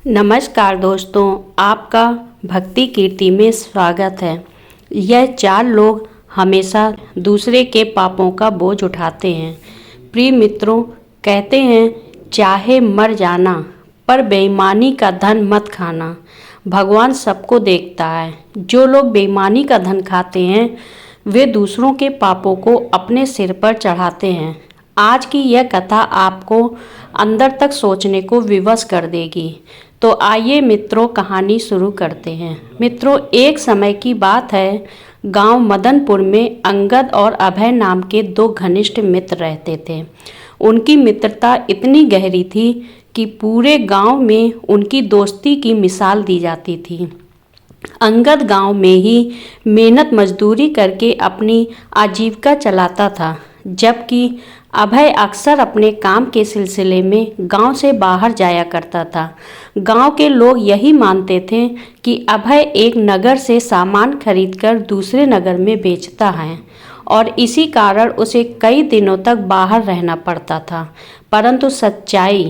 नमस्कार दोस्तों, आपका भक्ति कीर्ति में स्वागत है। यह चार लोग हमेशा दूसरे के पापों का बोझ उठाते हैं। प्रिय मित्रों, कहते हैं चाहे मर जाना पर बेईमानी का धन मत खाना। भगवान सबको देखता है। जो लोग बेईमानी का धन खाते हैं वे दूसरों के पापों को अपने सिर पर चढ़ाते हैं। आज की यह कथा आपको अंदर तक सोचने को विवश कर देगी। तो आइए मित्रों, कहानी शुरू करते हैं। मित्रों, एक समय की बात है। गांव मदनपुर में अंगद और अभय नाम के दो घनिष्ठ मित्र रहते थे। उनकी मित्रता इतनी गहरी थी कि पूरे गांव में उनकी दोस्ती की मिसाल दी जाती थी। अंगद गांव में ही मेहनत मजदूरी करके अपनी आजीविका चलाता था, जबकि अभय अक्सर अपने काम के सिलसिले में गांव से बाहर जाया करता था। गांव के लोग यही मानते थे कि अभय एक नगर से सामान खरीदकर दूसरे नगर में बेचता है और इसी कारण उसे कई दिनों तक बाहर रहना पड़ता था। परंतु सच्चाई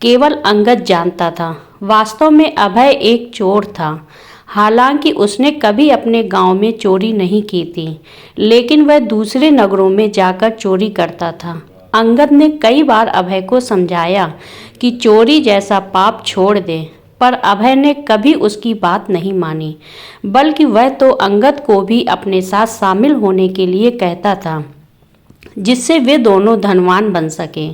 केवल अंगद जानता था। वास्तव में अभय एक चोर था। हालांकि उसने कभी अपने गांव में चोरी नहीं की थी, लेकिन वह दूसरे नगरों में जाकर चोरी करता था। अंगद ने कई बार अभय को समझाया कि चोरी जैसा पाप छोड़ दे, पर अभय ने कभी उसकी बात नहीं मानी, बल्कि वह तो अंगद को भी अपने साथ शामिल होने के लिए कहता था, जिससे वे दोनों धनवान बन सके।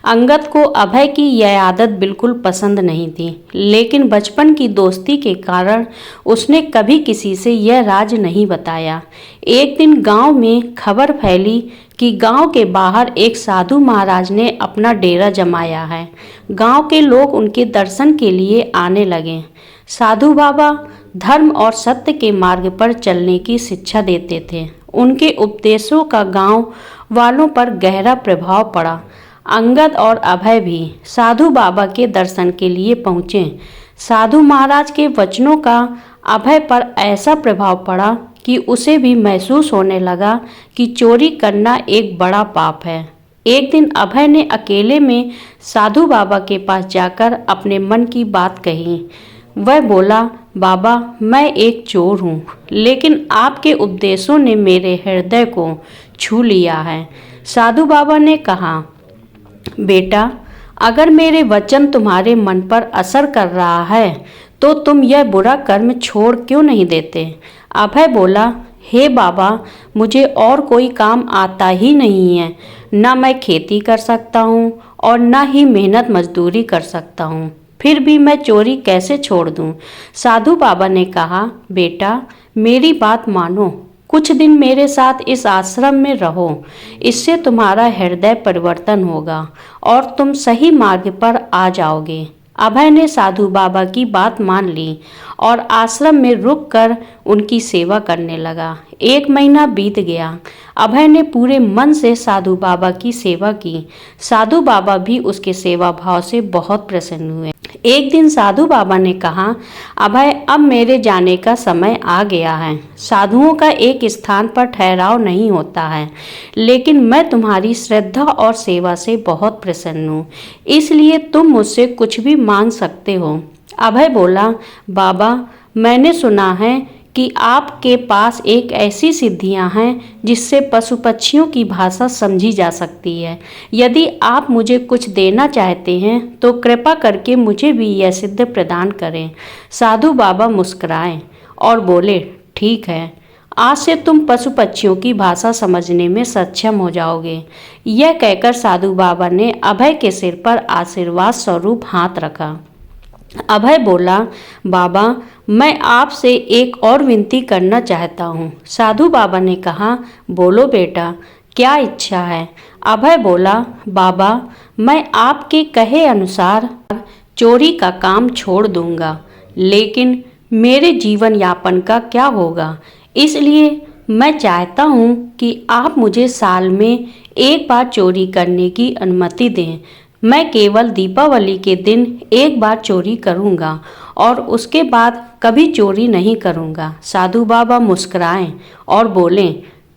अंगद को अभय की यह आदत बिल्कुल पसंद नहीं थी, लेकिन बचपन की दोस्ती के कारण उसने कभी किसी से यह राज नहीं बताया। एक दिन गांव में खबर फैली कि गांव के बाहर एक साधु महाराज ने अपना डेरा जमाया है। गांव के लोग उनके दर्शन के लिए आने लगे। साधु बाबा धर्म और सत्य के मार्ग पर चलने की शिक्षा देते थे। उनके उपदेशों का गांव वालों पर गहरा प्रभाव पड़ा। अंगद और अभय भी साधु बाबा के दर्शन के लिए पहुँचे। साधु महाराज के वचनों का अभय पर ऐसा प्रभाव पड़ा कि उसे भी महसूस होने लगा कि चोरी करना एक बड़ा पाप है। एक दिन अभय ने अकेले में साधु बाबा के पास जाकर अपने मन की बात कही। वह बोला, बाबा, मैं एक चोर हूँ, लेकिन आपके उपदेशों ने मेरे हृदय को छू लिया है। साधु बाबा ने कहा, बेटा, अगर मेरे वचन तुम्हारे मन पर असर कर रहा है तो तुम यह बुरा कर्म छोड़ क्यों नहीं देते? अभय बोला, हे बाबा, मुझे और कोई काम आता ही नहीं है। न मैं खेती कर सकता हूँ और न ही मेहनत मजदूरी कर सकता हूँ, फिर भी मैं चोरी कैसे छोड़ दूँ? साधु बाबा ने कहा, बेटा, मेरी बात मानो, कुछ दिन मेरे साथ इस आश्रम में रहो। इससे तुम्हारा हृदय परिवर्तन होगा और तुम सही मार्ग पर आ जाओगे। अभय ने साधु बाबा की बात मान ली और आश्रम में रुककर उनकी सेवा करने लगा। 1 महीना बीत गया। अभय ने पूरे मन से साधु बाबा की सेवा की। साधु बाबा भी उसके सेवा भाव से बहुत प्रसन्न हुए। एक दिन साधु बाबा ने कहा, अभय, अब मेरे जाने का समय आ गया है। साधुओं का एक स्थान पर ठहराव नहीं होता है, लेकिन मैं तुम्हारी श्रद्धा और सेवा से बहुत प्रसन्न हूँ, इसलिए तुम मुझसे कुछ भी मांग सकते हो। अभय बोला, बाबा, मैंने सुना है कि आपके पास एक ऐसी सिद्धियां हैं जिससे पशु पक्षियों की भाषा समझी जा सकती है। यदि आप मुझे कुछ देना चाहते हैं तो कृपा करके मुझे भी यह सिद्धि प्रदान करें। साधु बाबा मुस्कुराए और बोले, ठीक है, आज से तुम पशु पक्षियों की भाषा समझने में सक्षम हो जाओगे। यह कहकर साधु बाबा ने अभय के सिर पर आशीर्वाद स्वरूप हाथ रखा। अभय बोला, बाबा, मैं आपसे एक और विनती करना चाहता हूँ। साधु बाबा ने कहा, बोलो बेटा, क्या इच्छा है? अभय बोला, बाबा, मैं आपके कहे अनुसार चोरी का काम छोड़ दूंगा, लेकिन मेरे जीवन यापन का क्या होगा? इसलिए मैं चाहता हूँ कि आप मुझे साल में एक बार चोरी करने की अनुमति दें। मैं केवल दीपावली के दिन एक बार चोरी करूंगा और उसके बाद कभी चोरी नहीं करूंगा। साधु बाबा मुस्कुराए और बोले,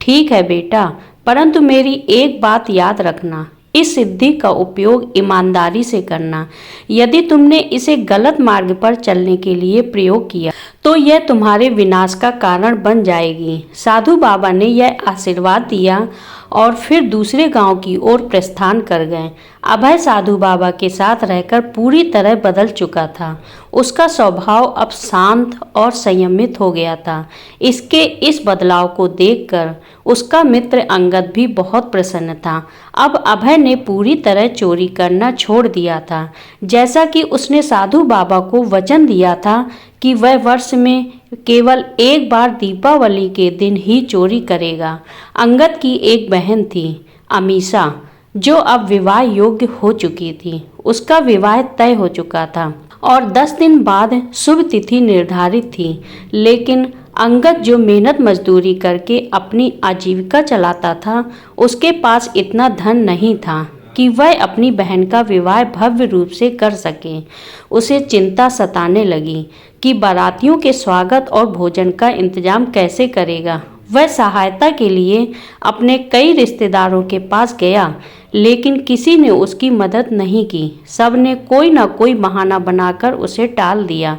ठीक है बेटा, परंतु मेरी एक बात याद रखना, इस सिद्धि का उपयोग ईमानदारी से करना। यदि तुमने इसे गलत मार्ग पर चलने के लिए प्रयोग किया तो यह तुम्हारे विनाश का कारण बन जाएगी। साधु बाबा ने यह आशीर्वाद दिया और फिर दूसरे गांव की ओर प्रस्थान कर गए। अभय साधु बाबा के साथ रहकर पूरी तरह बदल चुका था। उसका स्वभाव अब शांत और संयमित हो गया था। इसके इस बदलाव को देखकर उसका मित्र अंगद भी बहुत प्रसन्न था। अब अभय ने पूरी तरह चोरी करना छोड़ दिया था, जैसा कि उसने साधु बाबा को वचन दिया था कि वह वर्ष में केवल एक बार दीपावली के दिन ही चोरी करेगा। अंगद की एक बहन थी, अमीषा, जो अब विवाह योग्य हो चुकी थी। उसका विवाह तय हो चुका था और 10 दिन बाद शुभ तिथि निर्धारित थी। लेकिन अंगद, जो मेहनत मजदूरी करके अपनी आजीविका चलाता था, उसके पास इतना धन नहीं था कि वह अपनी बहन का विवाह भव्य रूप से कर सके। उसे चिंता सताने लगी कि बारातियों के स्वागत और भोजन का इंतजाम कैसे करेगा। वह सहायता के लिए अपने कई रिश्तेदारों के पास गया, लेकिन किसी ने उसकी मदद नहीं की। सब ने कोई न कोई बहाना बनाकर उसे टाल दिया।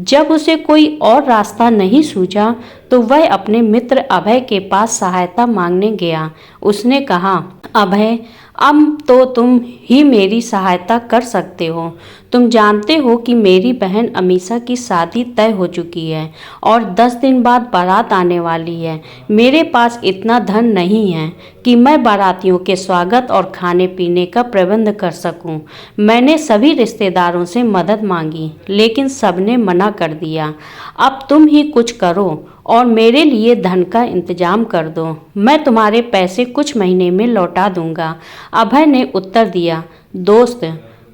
जब उसे कोई और रास्ता नहीं सूझा तो वह अपने मित्र अभय के पास सहायता मांगने गया। उसने कहा, अभय, अब तो तुम ही मेरी सहायता कर सकते हो। तुम जानते हो कि मेरी बहन अमीषा की शादी तय हो चुकी है और 10 दिन बाद बारात आने वाली है। मेरे पास इतना धन नहीं है कि मैं बारातियों के स्वागत और खाने पीने का प्रबंध कर सकूं। मैंने सभी रिश्तेदारों से मदद मांगी, लेकिन सबने मना कर दिया। अब तुम ही कुछ करो और मेरे लिए धन का इंतजाम कर दो। मैं तुम्हारे पैसे कुछ महीने में लौटा दूंगा। अभय ने उत्तर दिया, दोस्त,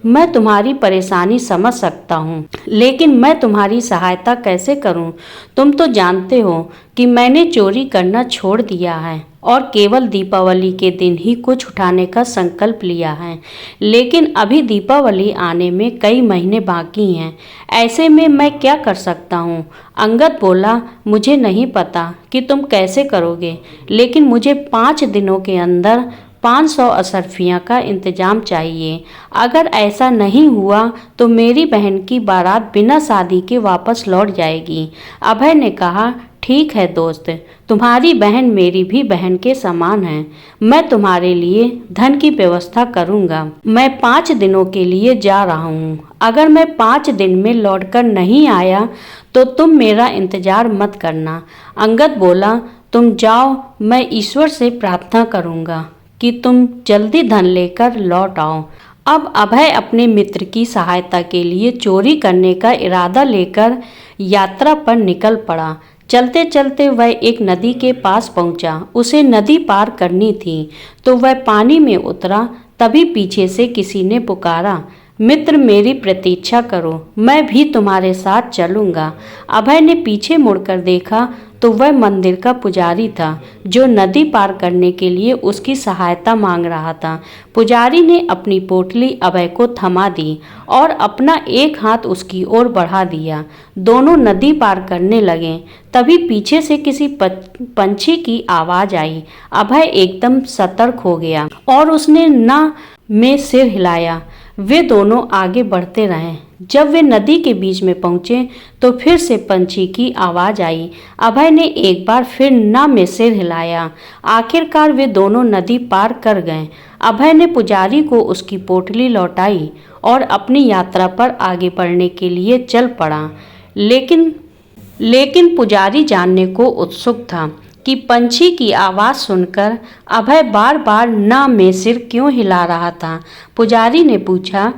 मैं तुम्हारी परेशानी समझ सकता हूँ, लेकिन मैं तुम्हारी सहायता कैसे करूँ? तुम तो जानते हो कि मैंने चोरी करना छोड़ दिया है और केवल दीपावली के दिन ही कुछ उठाने का संकल्प लिया है। लेकिन अभी दीपावली आने में कई महीने बाकी हैं। ऐसे में मैं क्या कर सकता हूँ? अंगद बोला, मुझे नहीं पता कि तुम कैसे करोगे, लेकिन मुझे 5 दिनों के अंदर 500 असरफियाँ का इंतजाम चाहिए। अगर ऐसा नहीं हुआ तो मेरी बहन की बारात बिना शादी के वापस लौट जाएगी। अभय ने कहा, ठीक है दोस्त, तुम्हारी बहन मेरी भी बहन के समान है। मैं तुम्हारे लिए धन की व्यवस्था करूंगा। मैं 5 दिनों के लिए जा रहा हूँ। अगर मैं 5 दिन में लौटकर नहीं आया तो तुम मेरा इंतजार मत करना। अंगद बोला, तुम जाओ, मैं ईश्वर से प्रार्थना करूंगा कि तुम जल्दी धन लेकर लौट आओ। अब अभय अपने मित्र की सहायता के लिए चोरी करने का इरादा लेकर यात्रा पर निकल पड़ा। चलते चलते वह एक नदी के पास पहुंचा। उसे नदी पार करनी थी तो वह पानी में उतरा। तभी पीछे से किसी ने पुकारा, मित्र, मेरी प्रतीक्षा करो, मैं भी तुम्हारे साथ चलूंगा। अभय ने पीछे मुड़कर देखा तो वह मंदिर का पुजारी था, जो नदी पार करने के लिए उसकी सहायता मांग रहा था। पुजारी ने अपनी पोटली अभय को थमा दी और अपना एक हाथ उसकी ओर बढ़ा दिया। दोनों नदी पार करने लगे। तभी पीछे से किसी पंछी की आवाज आई। अभय एकदम सतर्क हो गया और उसने ना में सिर हिलाया। वे दोनों आगे बढ़ते रहे। जब वे नदी के बीच में पहुंचे तो फिर से पंछी की आवाज आई। अभय ने एक बार फिर ना में सिर हिलाया। आखिरकार वे दोनों नदी पार कर गए। अभय ने पुजारी को उसकी पोटली लौटाई और अपनी यात्रा पर आगे बढ़ने के लिए चल पड़ा। लेकिन पुजारी जानने को उत्सुक था कि पंछी की आवाज़ सुनकर अभय बार बार ना में सिर क्यों हिला रहा था। पुजारी ने पूछा,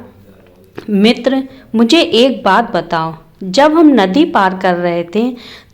मित्र, मुझे एक बात बताओ, जब हम नदी पार कर रहे थे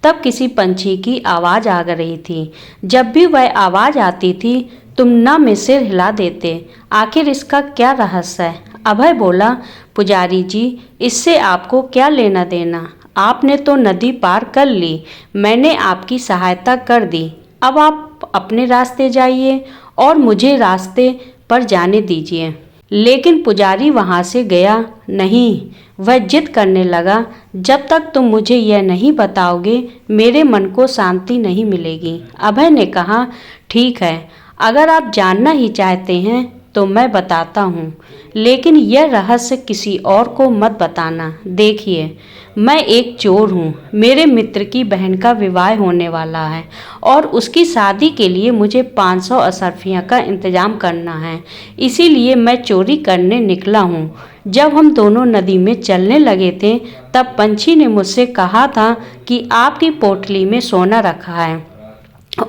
तब किसी पंछी की आवाज़ आ रही थी। जब भी वह आवाज़ आती थी तुम ना में सिर हिला देते। आखिर इसका क्या रहस्य है? अभय बोला, पुजारी जी, इससे आपको क्या लेना देना? आपने तो नदी पार कर ली, मैंने आपकी सहायता कर दी। अब आप अपने रास्ते जाइए और मुझे रास्ते पर जाने दीजिए। लेकिन पुजारी वहाँ से गया नहीं। वह जिद करने लगा, जब तक तुम मुझे यह नहीं बताओगे मेरे मन को शांति नहीं मिलेगी। अभय ने कहा, ठीक है, अगर आप जानना ही चाहते हैं तो मैं बताता हूँ, लेकिन यह रहस्य किसी और को मत बताना। देखिए, मैं एक चोर हूँ। मेरे मित्र की बहन का विवाह होने वाला है और उसकी शादी के लिए मुझे 500 असरफियाँ का इंतजाम करना है। इसीलिए मैं चोरी करने निकला हूँ। जब हम दोनों नदी में चलने लगे थे, तब पंछी ने मुझसे कहा था कि आपकी पोटली में सोना रखा है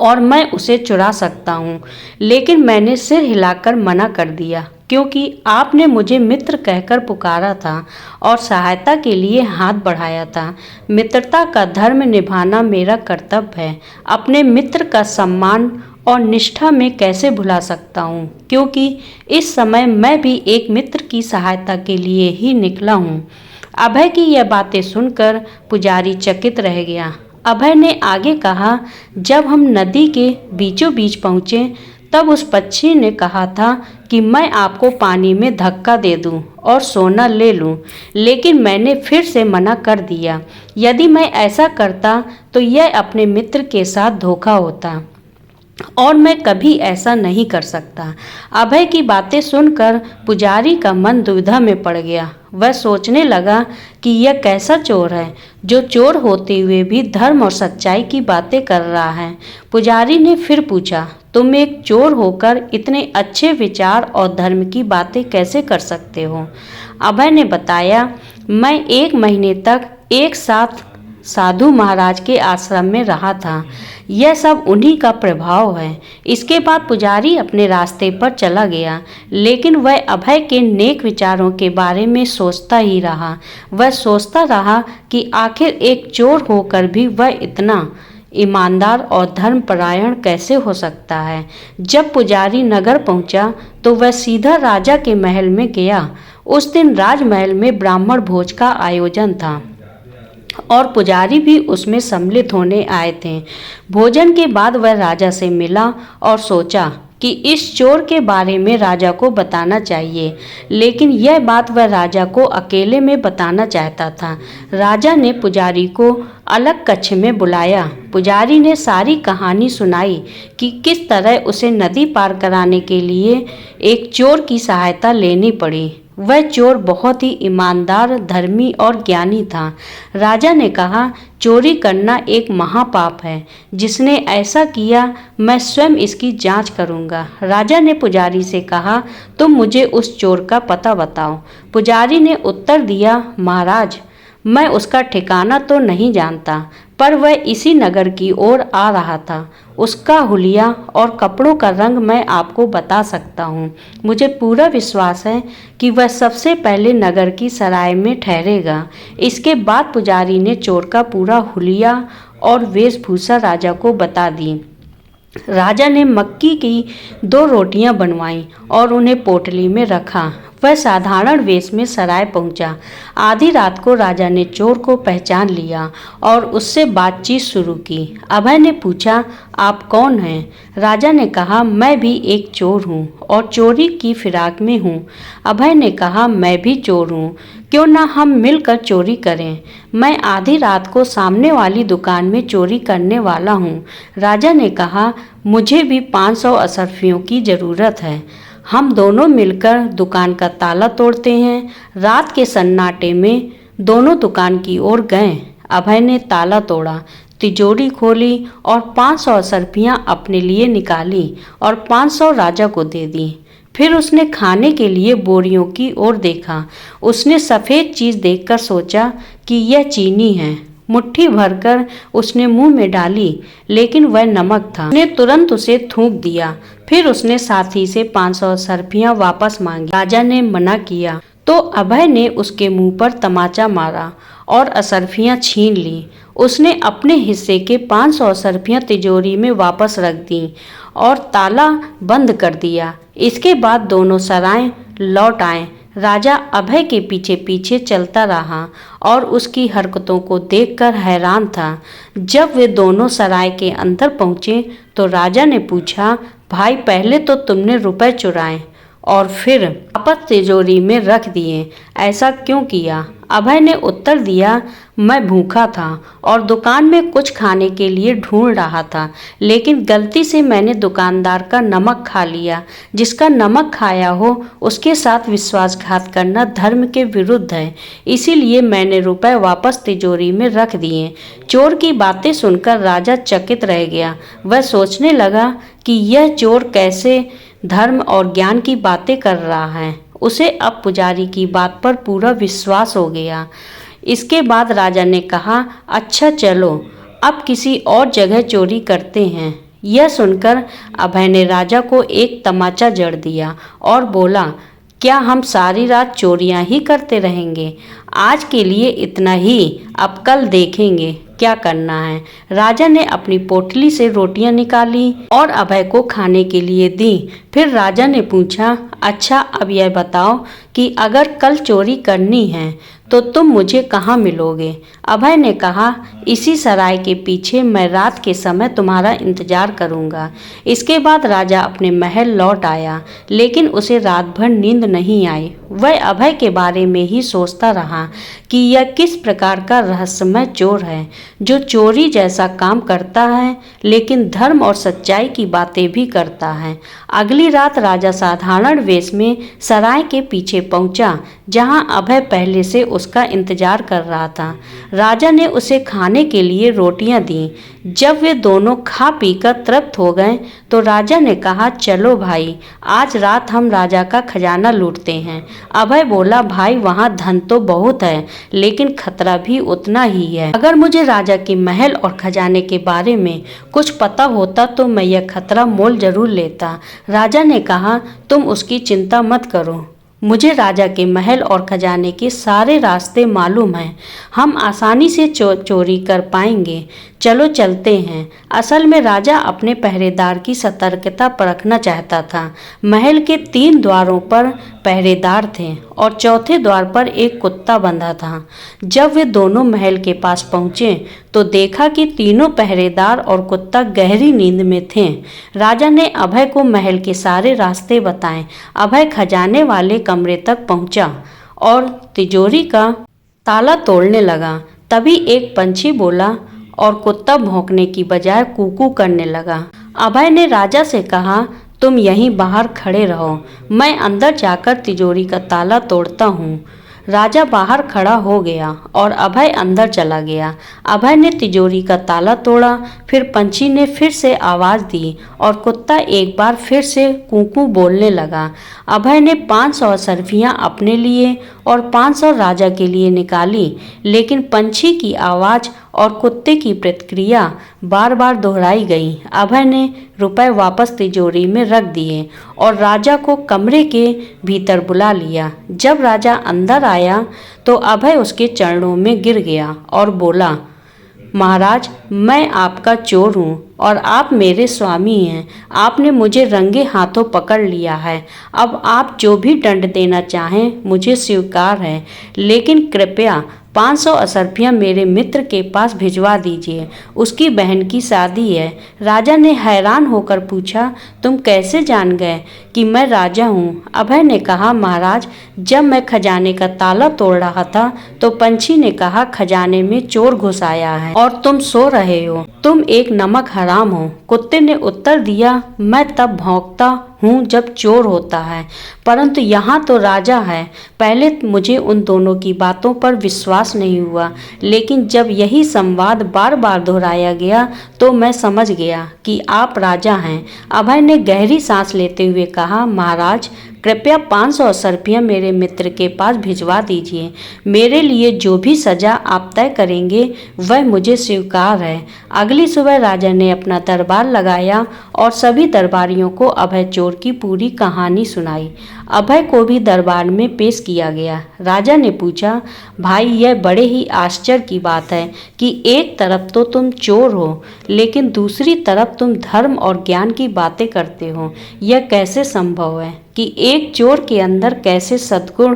और मैं उसे चुरा सकता हूँ, लेकिन मैंने सिर हिलाकर मना कर दिया, क्योंकि आपने मुझे मित्र कहकर पुकारा था और सहायता के लिए हाथ बढ़ाया था। मित्रता का धर्म निभाना मेरा कर्तव्य है। अपने मित्र का सम्मान और निष्ठा में कैसे भुला सकता हूँ, क्योंकि इस समय मैं भी एक मित्र की सहायता के लिए ही निकला हूँ। अभय की यह बातें सुनकर पुजारी चकित रह गया। अभय ने आगे कहा, जब हम नदी के बीचों बीच पहुँचे, तब उस पक्षी ने कहा था कि मैं आपको पानी में धक्का दे दूं और सोना ले लूं, लेकिन मैंने फिर से मना कर दिया। यदि मैं ऐसा करता तो यह अपने मित्र के साथ धोखा होता और मैं कभी ऐसा नहीं कर सकता। अभय की बातें सुनकर पुजारी का मन दुविधा में पड़ गया। वह सोचने लगा कि यह कैसा चोर है जो चोर होते हुए भी धर्म और सच्चाई की बातें कर रहा है। पुजारी ने फिर पूछा, तुम एक चोर होकर इतने अच्छे विचार और धर्म की बातें कैसे कर सकते हो? अभय ने बताया, मैं 1 महीने तक एक साथ साधु महाराज के आश्रम में रहा था। यह सब उन्हीं का प्रभाव है। इसके बाद पुजारी अपने रास्ते पर चला गया, लेकिन वह अभय के नेक विचारों के बारे में सोचता ही रहा। वह सोचता रहा कि आखिर एक चोर होकर भी वह इतना ईमानदार और धर्मपरायण कैसे हो सकता है। जब पुजारी नगर पहुंचा तो वह सीधा राजा के महल में गया। उस दिन राजमहल में ब्राह्मण भोज का आयोजन था और पुजारी भी उसमें सम्मिलित होने आए थे। भोजन के बाद वह राजा से मिला और सोचा कि इस चोर के बारे में राजा को बताना चाहिए, लेकिन यह बात वह राजा को अकेले में बताना चाहता था। राजा ने पुजारी को अलग कक्ष में बुलाया। पुजारी ने सारी कहानी सुनाई कि किस तरह उसे नदी पार कराने के लिए एक चोर की सहायता लेनी पड़ी। वह चोर बहुत ही ईमानदार, धर्मी और ज्ञानी था। राजा ने कहा, चोरी करना एक महापाप है। जिसने ऐसा किया, मैं स्वयं इसकी जांच करूंगा। राजा ने पुजारी से कहा, तुम मुझे उस चोर का पता बताओ। पुजारी ने उत्तर दिया, महाराज, मैं उसका ठिकाना तो नहीं जानता, पर वह इसी नगर की ओर आ रहा था। उसका हुलिया और कपड़ों का रंग मैं आपको बता सकता हूँ। मुझे पूरा विश्वास है कि वह सबसे पहले नगर की सराय में ठहरेगा। इसके बाद पुजारी ने चोर का पूरा हुलिया और वेशभूषा राजा को बता दी। राजा ने मक्की की 2 रोटियां बनवाईं और उन्हें पोटली में रखा। वह साधारण वेश में सराय पहुंचा। आधी रात को राजा ने चोर को पहचान लिया और उससे बातचीत शुरू की। अभय ने पूछा, आप कौन हैं? राजा ने कहा, मैं भी एक चोर हूँ और चोरी की फिराक में हूँ। अभय ने कहा, मैं भी चोर हूँ, क्यों ना हम मिलकर चोरी करें। मैं आधी रात को सामने वाली दुकान में चोरी करने वाला हूँ। राजा ने कहा, मुझे भी 500 असरफियों की ज़रूरत है। हम दोनों मिलकर दुकान का ताला तोड़ते हैं। रात के सन्नाटे में दोनों दुकान की ओर गए। अभय ने ताला तोड़ा, तिजोरी खोली और 500 असरफियाँ अपने लिए निकाली और 500 राजा को दे दी। फिर उसने खाने के लिए बोरियों की ओर देखा। उसने सफ़ेद चीज़ देखकर सोचा कि यह चीनी है। मुट्ठी भरकर उसने मुंह में डाली, लेकिन वह नमक था। उसने तुरंत उसे थूक दिया। फिर उसने साथी से 500 असरफियाँ वापस मांगी। राजा ने मना किया तो अभय ने उसके मुंह पर तमाचा मारा और असरफियाँ छीन ली। उसने अपने हिस्से के 500 असरफियाँ तिजोरी में वापस रख दी और ताला बंद कर दिया। इसके बाद दोनों सराय लौट आए। राजा अभय के पीछे पीछे चलता रहा और उसकी हरकतों को देखकर हैरान था। जब वे दोनों सराय के अंदर पहुँचे तो राजा ने पूछा, भाई, पहले तो तुमने रुपए चुराए और फिर वापस तिजोरी में रख दिए, ऐसा क्यों किया? अभय ने उत्तर दिया, मैं भूखा था और दुकान में कुछ खाने के लिए ढूंढ रहा था, लेकिन गलती से मैंने दुकानदार का नमक खा लिया। जिसका नमक खाया हो उसके साथ विश्वासघात करना धर्म के विरुद्ध है, इसीलिए मैंने रुपए वापस तिजोरी में रख दिए। चोर की बातें सुनकर राजा चकित रह गया। वह सोचने लगा कि यह चोर कैसे धर्म और ज्ञान की बातें कर रहा है। उसे अब पुजारी की बात पर पूरा विश्वास हो गया। इसके बाद राजा ने कहा, अच्छा चलो अब किसी और जगह चोरी करते हैं। यह सुनकर अभय ने राजा को एक तमाचा जड़ दिया और बोला, क्या हम सारी रात चोरियां ही करते रहेंगे? आज के लिए इतना ही, अब कल देखेंगे क्या करना है। राजा ने अपनी पोटली से रोटियां निकाली और अभय को खाने के लिए दी। फिर राजा ने पूछा, अच्छा अब यह बताओ कि अगर कल चोरी करनी है तो तुम मुझे कहाँ मिलोगे? अभय ने कहा, इसी सराय के पीछे मैं रात के समय तुम्हारा इंतजार करूंगा। इसके बाद राजा अपने महल लौट आया, लेकिन उसे रात भर नींद नहीं आई। वह अभय के बारे में ही सोचता रहा कि यह किस प्रकार का रहस्यमय चोर है जो चोरी जैसा काम करता है लेकिन धर्म और सच्चाई की बातें भी करता है। अगली रात राजा साधारण वेश में सराय के पीछे पहुंचा, जहां अभय पहले से उसका इंतजार कर रहा था। राजा ने उसे खाने के लिए रोटियां दी। जब वे दोनों खा पीकर तृप्त हो गए तो राजा ने कहा, चलो भाई, आज रात हम राजा का खजाना लूटते हैं। अभय बोला, भाई वहाँ धन तो बहुत है लेकिन खतरा भी उतना ही है। अगर मुझे राजा के महल और खजाने के बारे में कुछ पता होता तो मैं यह खतरा मोल जरूर लेता। राजा ने कहा, तुम उसकी चिंता मत करो, मुझे राजा के महल और खजाने के सारे रास्ते मालूम हैं। हम आसानी से चोरी कर पाएंगे। चलो चलते हैं। असल में राजा अपने पहरेदार की सतर्कता परखना चाहता था। महल के 3 द्वारों पर पहरेदार थे और चौथे द्वार पर एक कुत्ता बंधा था। जब वे दोनों महल के पास पहुंचे तो देखा कि तीनों पहरेदार और कुत्ता गहरी नींद में थे। राजा ने अभय को महल के सारे रास्ते बताए। अभय खजाने वाले कमरे तक पहुंचा और तिजोरी का ताला तोड़ने लगा। तभी एक पंछी बोला और कुत्ता भौंकने की बजाय कूकू करने लगा। अभय ने राजा से कहा, तुम यहीं बाहर खड़े रहो, मैं अंदर जाकर तिजोरी का ताला तोड़ता हूँ। राजा बाहर खड़ा हो गया और अभय अंदर चला गया। अभय ने तिजोरी का ताला तोड़ा, फिर पंछी ने फिर से आवाज़ दी और कुत्ता एक बार फिर से कूकू बोलने लगा। अभय ने 500 असरफियाँ अपने लिए और 500 राजा के लिए निकाली, लेकिन पंछी की आवाज़ और कुत्ते की प्रतिक्रिया बार बार दोहराई गई। अभय ने रुपए वापस तिजोरी में रख दिए और राजा को कमरे के भीतर बुला लिया। जब राजा अंदर आया तो अभय उसके चरणों में गिर गया और बोला, महाराज, मैं आपका चोर हूँ और आप मेरे स्वामी हैं। आपने मुझे रंगे हाथों पकड़ लिया है। अब आप जो भी दंड देना चाहें मुझे स्वीकार है, लेकिन कृपया 500 असरफियाँ मेरे मित्र के पास भिजवा दीजिए, उसकी बहन की शादी है। राजा ने हैरान होकर पूछा, तुम कैसे जान गए कि मैं राजा हूँ? अभय ने कहा, महाराज, जब मैं खजाने का ताला तोड़ रहा था तो पंछी ने कहा, खजाने में चोर घुस आया है और तुम सो रहे हो। तुम एक नमक हराम हो। कुत्ते ने उत्तर दिया, मैं तब भौंकता हूँ जब चोर होता है, परंतु यहाँ तो राजा है। पहले मुझे उन दोनों की बातों पर विश्वास नहीं हुआ, लेकिन जब यही संवाद बार बार दोहराया गया तो मैं समझ गया कि आप राजा हैं। अभय ने गहरी सांस लेते हुए कहा, महाराज, कृपया 500 असरफियाँ मेरे मित्र के पास भिजवा दीजिए। मेरे लिए जो भी सजा आप तय करेंगे वह मुझे स्वीकार है। अगली सुबह राजा ने अपना दरबार लगाया और सभी दरबारियों को अभय चोर की पूरी कहानी सुनाई। अभय को भी दरबार में पेश किया गया। राजा ने पूछा, भाई, यह बड़े ही आश्चर्य की बात है कि एक तरफ तो तुम चोर हो लेकिन दूसरी तरफ तुम धर्म और ज्ञान की बातें करते हो। यह कैसे संभव है कि एक चोर के अंदर कैसे सद्गुण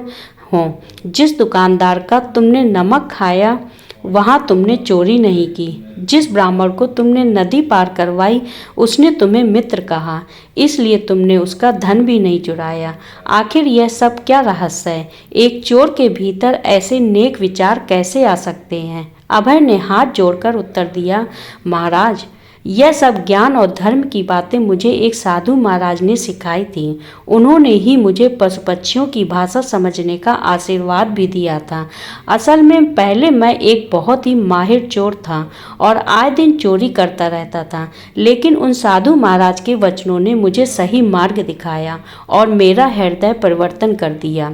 हो? जिस दुकानदार का तुमने नमक खाया वहाँ तुमने चोरी नहीं की। जिस ब्राह्मण को तुमने नदी पार करवाई उसने तुम्हें मित्र कहा, इसलिए तुमने उसका धन भी नहीं चुराया। आखिर यह सब क्या रहस्य है? एक चोर के भीतर ऐसे नेक विचार कैसे आ सकते हैं? अभय ने हाथ जोड़कर उत्तर दिया, महाराज, यह सब ज्ञान और धर्म की बातें मुझे एक साधु महाराज ने सिखाई थी। उन्होंने ही मुझे पशु पक्षियों की भाषा समझने का आशीर्वाद भी दिया था। असल में पहले मैं एक बहुत ही माहिर चोर था और आए दिन चोरी करता रहता था, लेकिन उन साधु महाराज के वचनों ने मुझे सही मार्ग दिखाया और मेरा हृदय परिवर्तन कर दिया।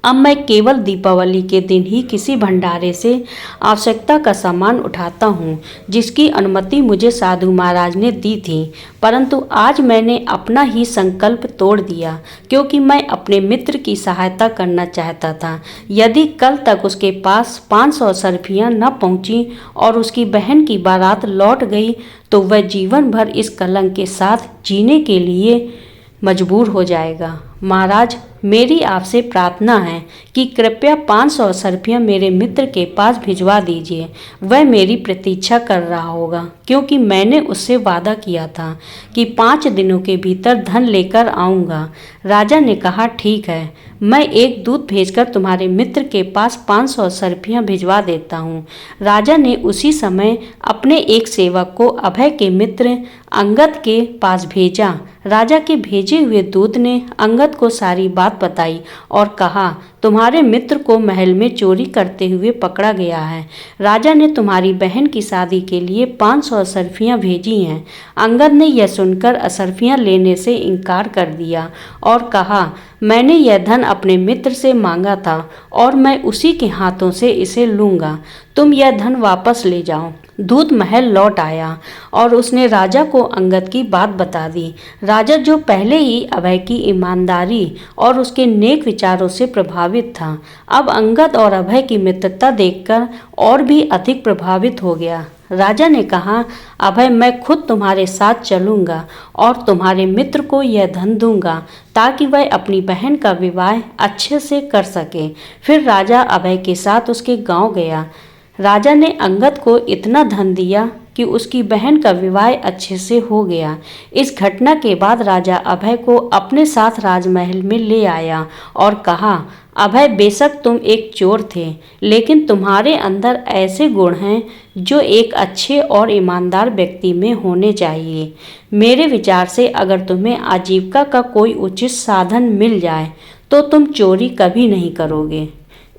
अब मैं केवल दीपावली के दिन ही किसी भंडारे से आवश्यकता का सामान उठाता हूँ, जिसकी अनुमति मुझे साधु महाराज ने दी थी। परंतु आज मैंने अपना ही संकल्प तोड़ दिया, क्योंकि मैं अपने मित्र की सहायता करना चाहता था। यदि कल तक उसके पास 500 सरफियाँ न पहुँची और उसकी बहन की बारात लौट गई, तो वह जीवन भर इस कलंक के साथ जीने के लिए मजबूर हो जाएगा। महाराज, मेरी आपसे प्रार्थना है कि कृपया 500 सरफियाँ मेरे मित्र के पास भिजवा दीजिए। वह मेरी प्रतीक्षा कर रहा होगा, क्योंकि मैंने उससे वादा किया था कि 5 दिनों के भीतर धन लेकर आऊँगा। राजा ने कहा, ठीक है, मैं एक दूत भेजकर तुम्हारे मित्र के पास 500 सरफियाँ भिजवा देता हूँ। राजा ने उसी समय अपने एक सेवक को अभय के मित्र अंगद के पास भेजा। राजा के भेजे हुए दूत ने अंगद को सारी बात बताई और कहा, तुम्हारे मित्र को महल में चोरी करते हुए पकड़ा गया है। राजा ने तुम्हारी बहन की शादी के लिए 500 सरफियाँ भेजी हैं। अंगद ने यह सुनकर असरफियाँ लेने से इनकार कर दिया और कहा, मैंने यह धन अपने मित्र से मांगा था और मैं उसी के हाथों से इसे लूँगा। तुम यह धन वापस ले जाओ। दूत महल लौट आया और उसने राजा को अंगद की बात बता दी। राजा, जो पहले ही अभय की ईमानदारी और उसके नेक विचारों से प्रभावित था, अब अंगद और अभय की मित्रता देखकर और भी अधिक प्रभावित हो गया। राजा ने कहा, अभय, मैं खुद तुम्हारे साथ चलूँगा और तुम्हारे मित्र को यह धन दूंगा ताकि वह अपनी बहन का विवाह अच्छे से कर सके। फिर राजा अभय के साथ उसके गांव गया। राजा ने अंगद को इतना धन दिया कि उसकी बहन का विवाह अच्छे से हो गया। इस घटना के बाद राजा अभय को अपने साथ राजमहल में ले आया और कहा, अभय, बेशक तुम एक चोर थे, लेकिन तुम्हारे अंदर ऐसे गुण हैं जो एक अच्छे और ईमानदार व्यक्ति में होने चाहिए। मेरे विचार से अगर तुम्हें आजीविका का कोई उचित साधन मिल जाए तो तुम चोरी कभी नहीं करोगे।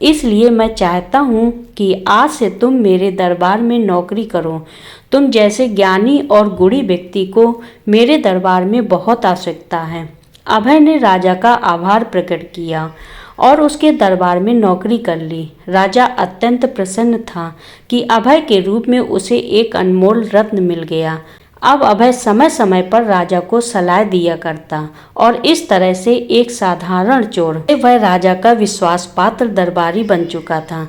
इसलिए मैं चाहता हूँ कि आज से तुम मेरे दरबार में नौकरी करो। तुम जैसे ज्ञानी और गुणी व्यक्ति को मेरे दरबार में बहुत आवश्यकता है। अभय ने राजा का आभार प्रकट किया और उसके दरबार में नौकरी कर ली। राजा अत्यंत प्रसन्न था कि अभय के रूप में उसे एक अनमोल रत्न मिल गया। अब अभय समय समय पर राजा को सलाह दिया करता और इस तरह से एक साधारण चोर वह राजा का विश्वास पात्र दरबारी बन चुका था।